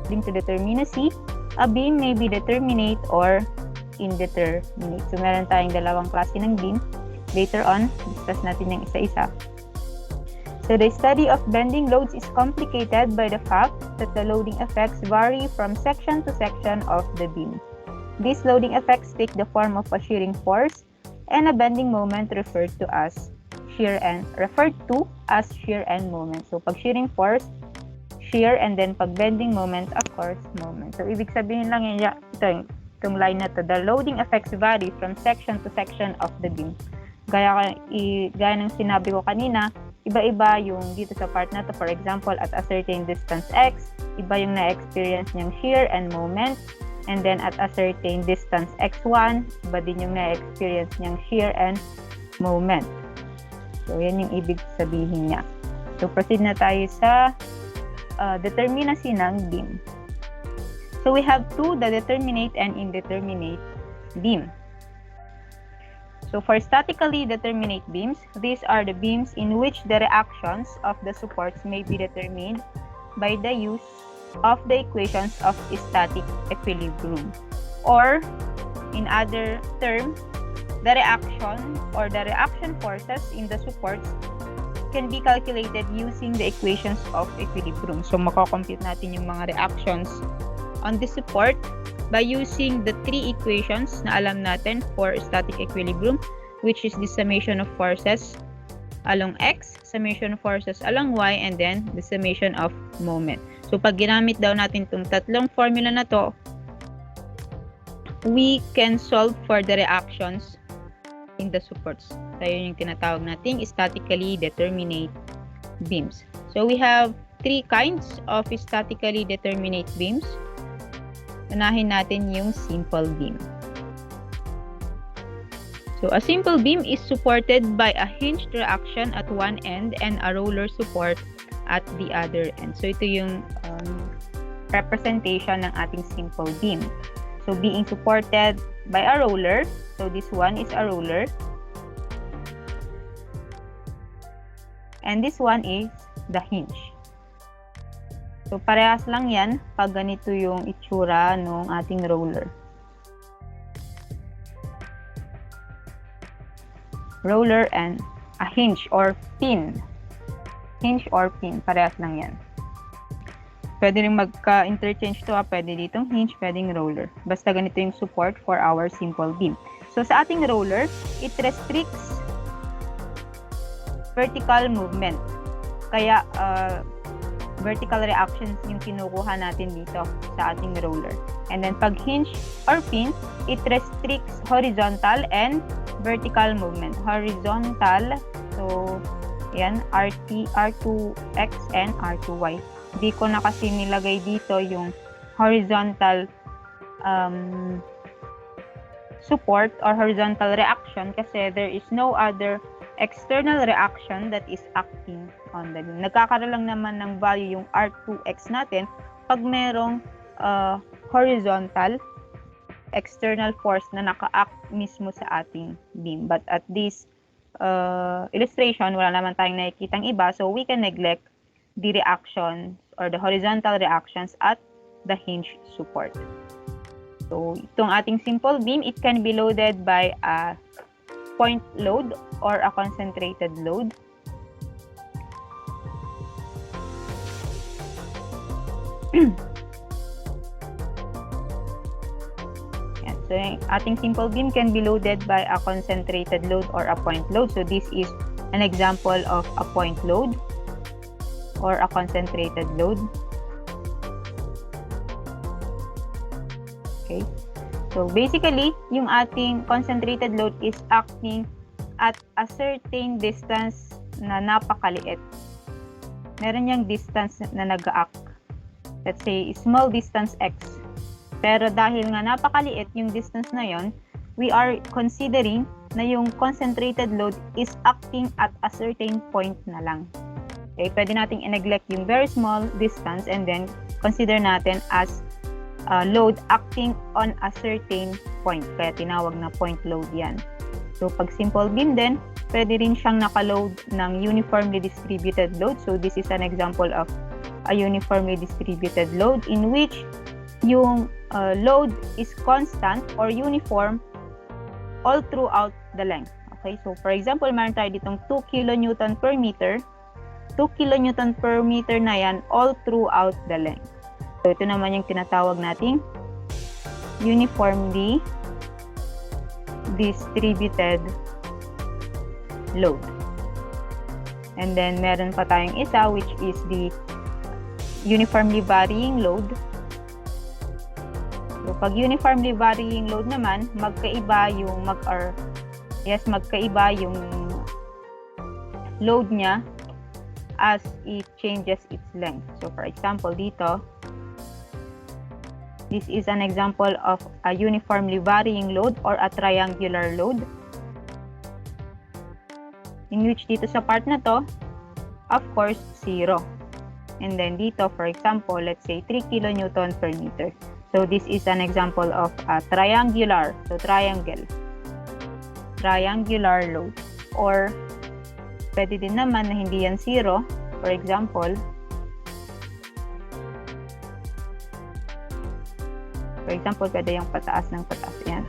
According to determinacy, a beam may be determinate or indeterminate. So, meron tayong dalawang klase ng beam. Later on, discuss natin yung isa-isa. So, the study of bending loads is complicated by the fact that the loading effects vary from section to section of the beam. These loading effects take the form of a shearing force and a bending moment referred to as shear end moment. So, pag shearing force, shear, and then pag bending moment, of course, moment. So, ibig sabihin lang yun, itong line na to, the loading effects vary from section to section of the beam. Gaya ng sinabi ko kanina, iba-iba yung dito sa part na to. For example, at a certain distance x, iba yung na-experience niyang shear and moment. And then at a certain distance x1, iba din yung na-experience niyang shear and moment. So, yan yung ibig sabihin niya. So, proceed na tayo sa determinacy ng beam. So, we have two, the determinate and indeterminate beam. So, for statically determinate beams, these are the beams in which the reactions of the supports may be determined by the use of the equations of static equilibrium. Or, in other terms, the reaction or the reaction forces in the supports can be calculated using the equations of equilibrium. So, makakompute natin yung mga reactions on the support by using the three equations na alam natin for static equilibrium, which is the summation of forces along x, summation of forces along y, and then the summation of moment. So, pag ginamit daw natin itong tatlong formula na to, we can solve for the reactions in the supports. So, yun yung tinatawag nating statically determinate beams. So, we have three kinds of statically determinate beams. Unahin natin yung simple beam. So, a simple beam is supported by a hinged reaction at one end and a roller support at the other end. So, ito yung representation ng ating simple beam. So, being supported by a roller. So, this one is a roller. And this one is the hinge. So, parehas lang yan pag ganito yung itsura ng ating roller. Roller and a hinge or pin. Hinge or pin, parehas lang yan. Pwede rin magka-interchange to, pwede ditong hinge, pwedeng roller. Basta ganito yung support for our simple beam. So, sa ating roller, it restricts vertical movement. Kaya, vertical reactions yung kinukuha natin dito sa ating roller. And then, pag hinge or pin, it restricts horizontal and vertical movement. Horizontal, so, yan, R2X and R2Y. Di ko na kasi nilagay dito yung horizontal support or horizontal reaction kasi there is no other external reaction that is acting on the beam. Nagkakaroon lang naman ng value yung R2X natin pag merong horizontal external force na naka-act mismo sa ating beam. But at this illustration, wala naman tayong nakikitang iba, so we can neglect the reactions or the horizontal reactions at the hinge support. So, itong ating simple beam, it can be loaded by a point load or a concentrated load. Yan. So, yung ating simple beam can be loaded by a concentrated load or a point load. So, this is an example of a point load or a concentrated load. Okay. So, basically, yung ating concentrated load is acting at a certain distance na napakaliit. Meron yung distance na nag-act. Let's say, small distance x. Pero dahil nga napakaliit yung distance na yon, we are considering na yung concentrated load is acting at a certain point na lang. Okay, pwede nating i-neglect yung very small distance and then consider natin as load acting on a certain point. Kaya tinawag na point load yan. So, pag simple beam din, pwede rin siyang nakaload ng uniformly distributed load. So, this is an example of a uniformly distributed load in which yung load is constant or uniform all throughout the length. Okay, so for example, meron tayo ditong 2 kilonewton per meter. 2 kilonewton per meter na yan all throughout the length. So ito naman yung tinatawag nating uniformly distributed load. And then meron pa tayong isa which is the uniformly varying load. So pag uniformly varying load naman, magkaiba yung magkaiba yung load niya as it changes its length. So for example, dito, this is an example of a uniformly varying load or a triangular load. In which dito sa part na to, of course, 0. And then dito, for example, let's say 3 kilonewton per meter. So this is an example of a triangular, so triangular load. Or pwede din naman na hindi yan 0. For example, pwede yung pataas ng pataas yan.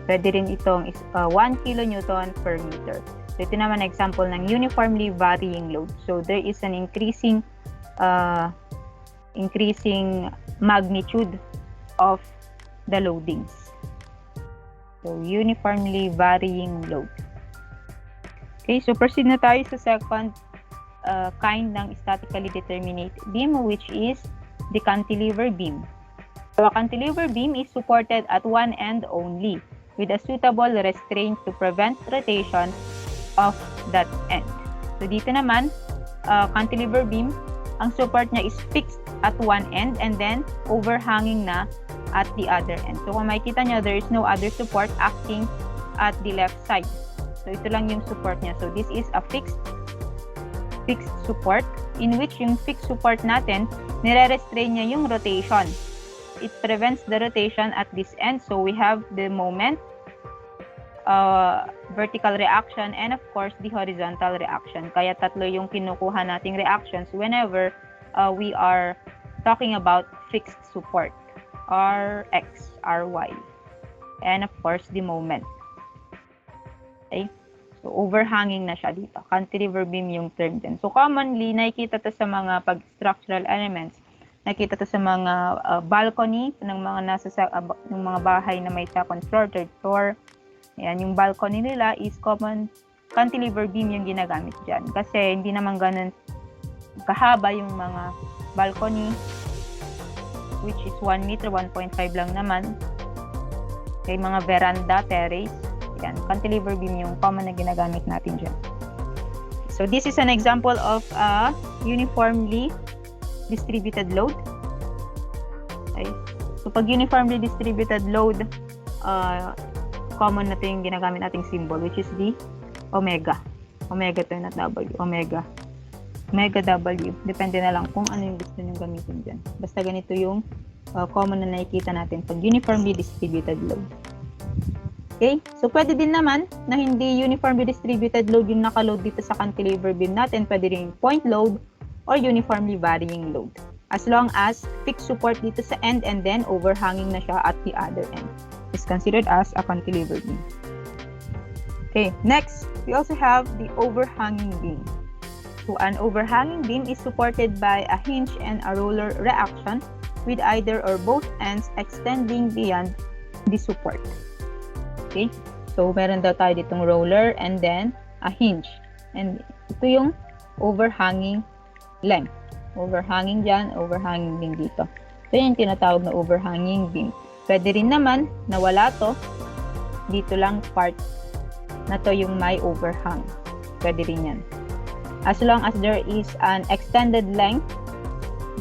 Pwede rin itong 1 kilonewton per meter. So ito naman example ng uniformly varying load. So there is an increasing magnitude of the loadings. So uniformly varying load. Okay, so proceed na tayo sa second kind ng statically determinate beam, which is the cantilever beam. So a cantilever beam is supported at one end only with a suitable restraint to prevent rotation of that end. So dito naman, cantilever beam, ang support niya is fixed at one end and then overhanging na at the other end. So kung makikita niyo, there is no other support acting at the left side. So ito lang yung support niya. So this is a fixed support in which yung fixed support natin, nire-restrain niya yung rotation. It prevents the rotation at this end. So we have the moment, vertical reaction, and of course the horizontal reaction. Kaya tatlo yung kinukuha nating reactions whenever we are talking about fixed support, Rx, Ry, and of course the moment. Okay, so overhanging na siya dito. Cantilever beam yung term din. So commonly nakikita to sa mga pag-structural elements, nakikita to sa mga balcony ng mga bahay na may second floor, third floor. Ayan, yung balcony nila is common cantilever beam yung ginagamit dyan. Kasi hindi naman ganun kahaba yung mga balcony, which is 1 meter, 1.5 lang naman. Kay mga veranda, terrace. Ayan, cantilever beam yung common na ginagamit natin dyan. So this is an example of a uniformly distributed load. Okay. So pag uniformly distributed load, common na ito yung ginagamit nating symbol, which is the omega. Omega to, not W. Omega. Omega W. Depende na lang kung ano yung gusto nyo gamitin dyan. Basta ganito yung common na nakikita natin pag uniformly distributed load. Okay? So, pwede din naman na hindi uniformly distributed load yung nakaload dito sa cantilever beam natin. Pwede rin point load or uniformly varying load. As long as fixed support dito sa end and then overhanging na siya at the other end, is considered as a cantilever beam. Okay, next, we also have the overhanging beam. So an overhanging beam is supported by a hinge and a roller reaction with either or both ends extending beyond the support. Okay, so meron daw tayo ditong roller and then a hinge. And ito yung overhanging length. Overhanging dyan, overhanging din dito. Ito yung tinatawag na overhanging beam. Pwede rin naman na wala to, dito lang part na to yung may overhang. Pwede rin yan. As long as there is an extended length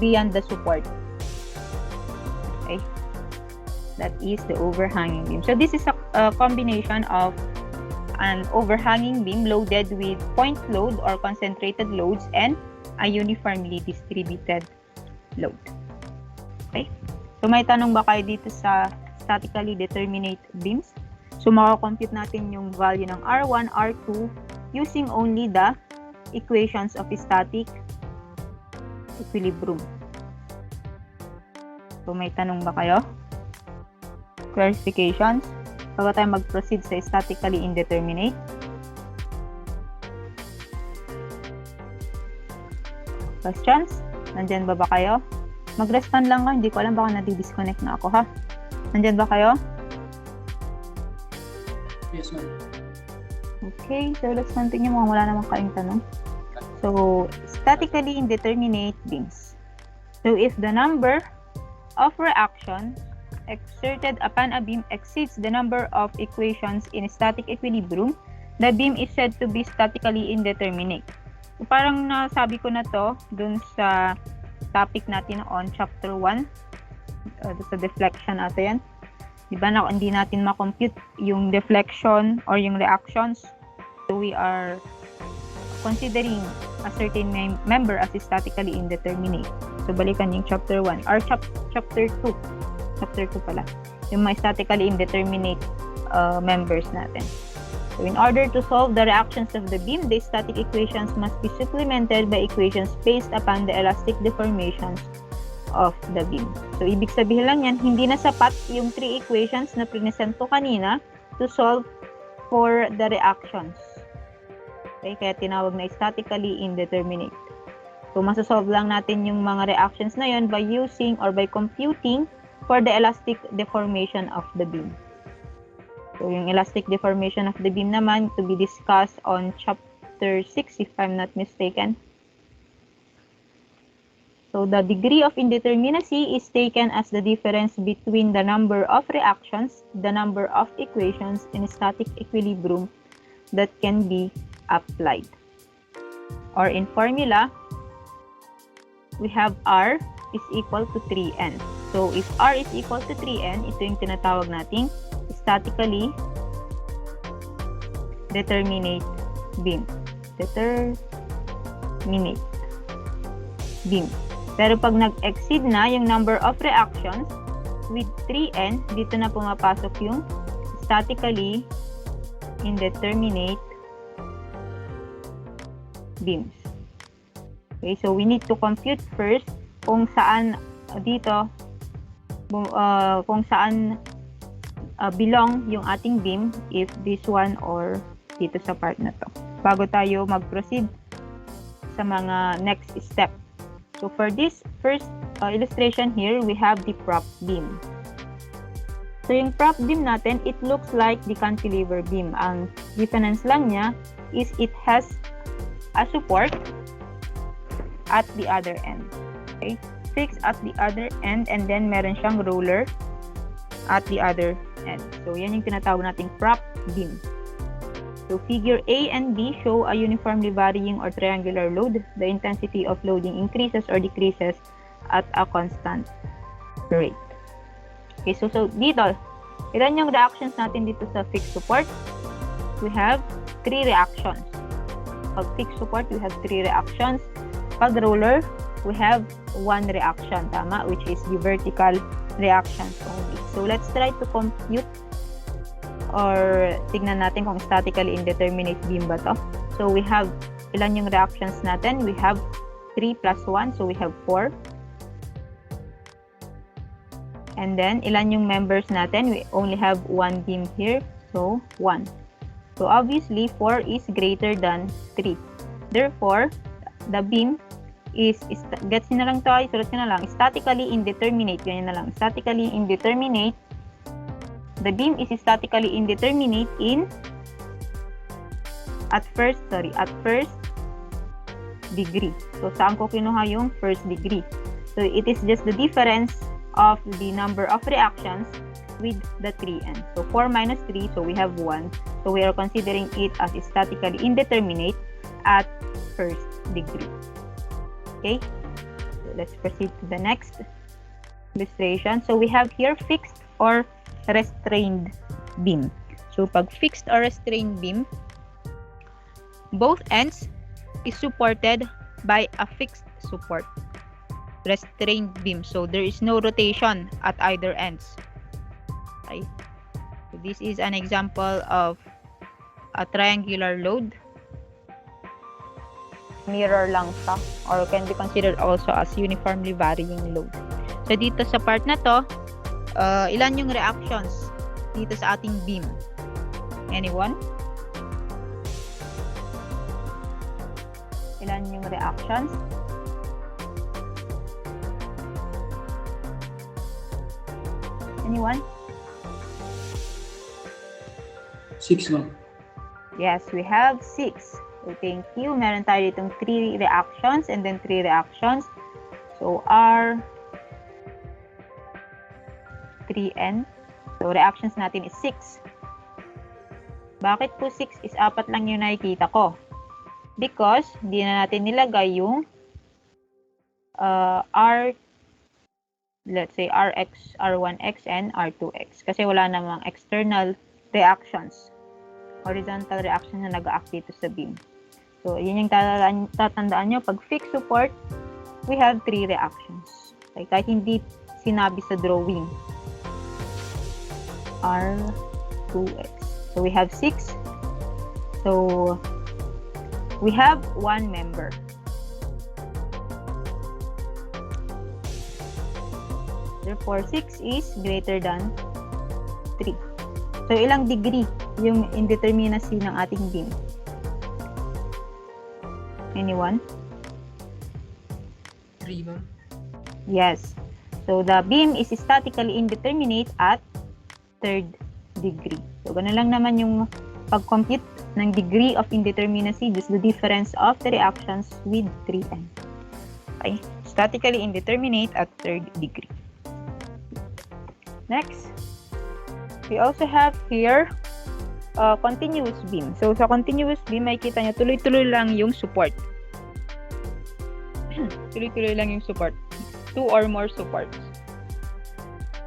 beyond the support. Okay? That is the overhanging beam. So this is a combination of an overhanging beam loaded with point load or concentrated loads and a uniformly distributed load. Okay? So, may tanong ba kayo dito sa statically determinate beams? So, makakompute natin yung value ng R1, R2 using only the equations of static equilibrium. So, may tanong ba kayo? Clarifications? Bago tayo mag-proceed sa statically indeterminate. Questions? Nandyan ba kayo? Mag-respond lang kayo. Hindi ko alam, baka nadi-disconnect na ako, ha? Nandyan ba kayo? Yes, ma'am. Okay, so let's continue. Mukhang wala namang kayong tanong. So, statically indeterminate beams. So, if the number of reactions exerted upon a beam exceeds the number of equations in static equilibrium, the beam is said to be statically indeterminate. So, parang nasabi ko na to dun sa topic natin on chapter 1. Sa deflection natin yan. Diba na hindi natin makompute yung deflection or yung reactions. So, we are considering a certain member as statically indeterminate. So, balikan yung chapter 1. Or chapter 2. Chapter 2 pala. Yung mga statically indeterminate members natin. So, in order to solve the reactions of the beam, the static equations must be supplemented by equations based upon the elastic deformations of the beam. So, ibig sabihin lang yan, hindi na sapat yung 3 equations na present ko kanina to solve for the reactions. Okay, kaya tinawag na statically indeterminate. So, masasolve lang natin yung mga reactions na yun by using or by computing for the elastic deformation of the beam. So, yung elastic deformation of the beam naman to be discussed on chapter 6 if I'm not mistaken. So, the degree of indeterminacy is taken as the difference between the number of reactions, the number of equations in static equilibrium that can be applied. Or in formula, we have R is equal to 3N. So, if R is equal to 3N, ito yung tinatawag nating statically determinate beam. Determinate beam. Pero pag nag-exceed na yung number of reactions with 3N, dito na pumapasok yung statically indeterminate beams. Okay, so we need to compute first kung saan dito, kung saan belong yung ating beam, if this one or dito sa part na to. Bago tayo mag-proceed sa mga next step. So, for this first illustration here, we have the prop beam. So, yung prop beam natin, it looks like the cantilever beam. Ang difference lang niya is it has a support at the other end. Okay? Fixed at the other end and then meron siyang roller at the other end. So, yan yung tinatawag nating prop beam. So, figure A and B show a uniformly varying or triangular load. The intensity of loading increases or decreases at a constant rate. Okay, so dito, ilan yung reactions natin dito sa fixed support? We have 3 reactions. Pag fixed support, we have 3 reactions. Pag roller, we have 1 reaction, tama? Which is the vertical reactions only. So, let's try to compute or tignan natin kung statically indeterminate beam ba to. So, we have, ilan yung reactions natin? We have 3 plus 1, so we have 4. And then, ilan yung members natin? We only have 1 beam here, so 1. So, obviously, 4 is greater than 3. Therefore, the beam is gets nyo na lang tayo, sulat nyo na lang, statically indeterminate, ganyan na lang, statically indeterminate. The beam is statically indeterminate in at first degree. So, saan ko kinuha yung first degree? So, it is just the difference of the number of reactions with the 3n. So, 4 minus 3, so we have 1. So, we are considering it as statically indeterminate at first degree. Okay? So, let's proceed to the next illustration. So, we have here fixed or restrained beam. So, pag fixed or restrained beam, both ends is supported by a fixed support. Restrained beam. So, there is no rotation at either ends. Okay. So, this is an example of a triangular load. mirror lang siya or can be considered also as uniformly varying load. So, dito sa part na to, ilan yung reactions dito sa ating beam? Anyone? Ilan yung reactions? Anyone? 6, ma'am. Yes, we have 6. So, thank you. Meron tayo ditong 3 reactions and then 3 reactions. So, R, 3N. So, reactions natin is 6. Bakit po 6 is 4 lang yung nakikita ko? Because, hindi na natin nilagay yung R, let's say Rx, R1x, and R2x. Kasi wala namang external reactions. Horizontal reaction na nag-act dito sa beam. So, yun yung tatandaan nyo. Pag fixed support, we have 3 reactions. Okay, kahit hindi sinabi sa drawing. R2x. So, we have 6. So, we have 1 member. Therefore, 6 is greater than 3. So, ilang degree yung indeterminacy ng ating beam? Anyone? 3, ma'am. Yes. So, the beam is statically indeterminate at 3rd degree. So, ganun lang naman yung pag-compute ng degree of indeterminacy, just the difference of the reactions with 3n. Okay? Statically indeterminate at 3rd degree. Next. We also have here continuous beam. So, sa continuous beam, makikita nyo, tuloy-tuloy lang yung support. Tuloy-tuloy lang yung support. 2 or more supports.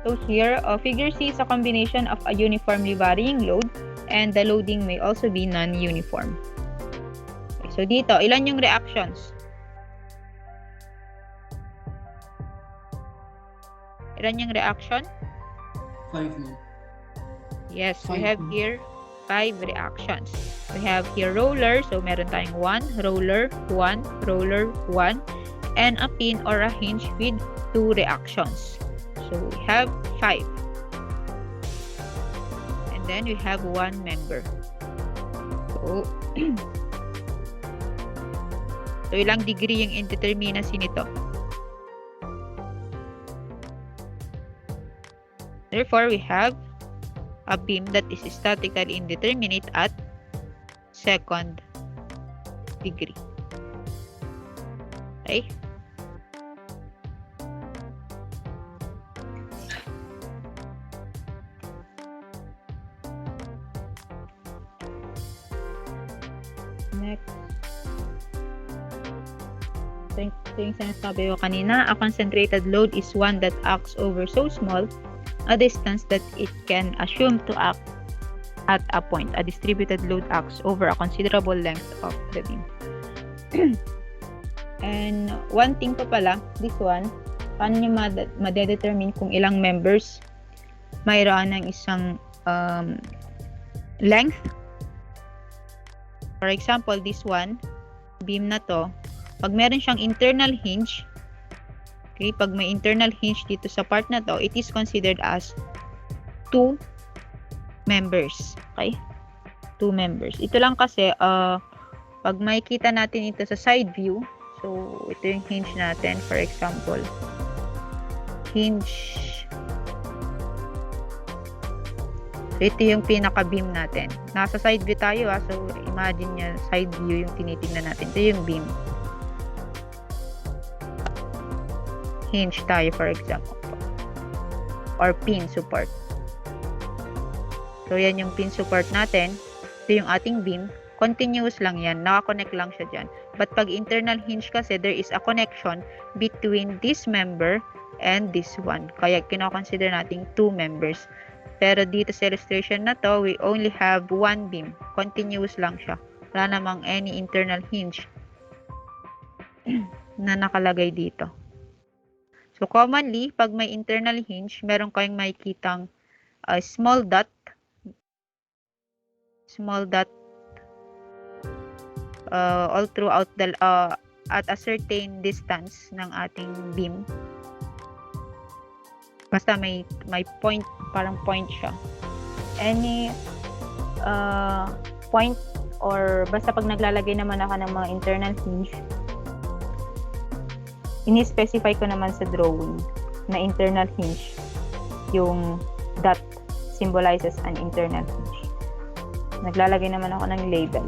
So, here, figure C is a combination of a uniformly varying load and the loading may also be non-uniform. Okay, so, dito, ilan yung reactions? Ilan yung reaction? 5, ma'am. Yes, we 5, have ma'am. here 5 reactions. We have here roller, so meron tayong 1, roller, 1, roller, 1, and a pin or a hinge with 2 reactions. So we have 5. And then we have 1 member. So, so ilang degree yung indeterminacy nito? Therefore, we have a beam that is statically indeterminate at 2nd degree. Okay? Next. Ito yung sinasabi ko kanina. A concentrated load is one that acts over so small a distance that it can assume to act at a point. A distributed load acts over a considerable length of the beam. And one thing pa pala, this one, paano nyo madedetermine kung ilang members mayroon ng isang length? For example, this one, beam na to, pag meron siyang internal hinge, okay, pag may internal hinge dito sa part na to, it is considered as 2 members. Okay? 2 members. Ito lang kasi, pag makikita natin ito sa side view, so, ito yung hinge natin. For example, hinge. So, ito yung pinaka-beam natin. Nasa side view tayo, so, imagine nyo, side view yung tinitingnan natin. Ito yung beam. Hinge tayo, for example. Or pin support. So, yan yung pin support natin. Ito yung ating beam. Continuous lang yan. Nakakonect lang siya dyan. But pag internal hinge kasi, there is a connection between this member and this one. Kaya kinoconsider natin 2 members. Pero dito sa illustration na to, we only have 1 beam. Continuous lang siya. Wala namang any internal hinge na nakalagay dito. So, commonly, pag may internal hinge, meron kayong makikitang small dot all throughout at a certain distance ng ating beam. Basta may point, parang point siya. Any point, or basta pag naglalagay naman ako ng mga internal hinge, ini-specify ko naman sa drawing na internal hinge. Yung dot symbolizes an internal hinge. Naglalagay naman ako ng label.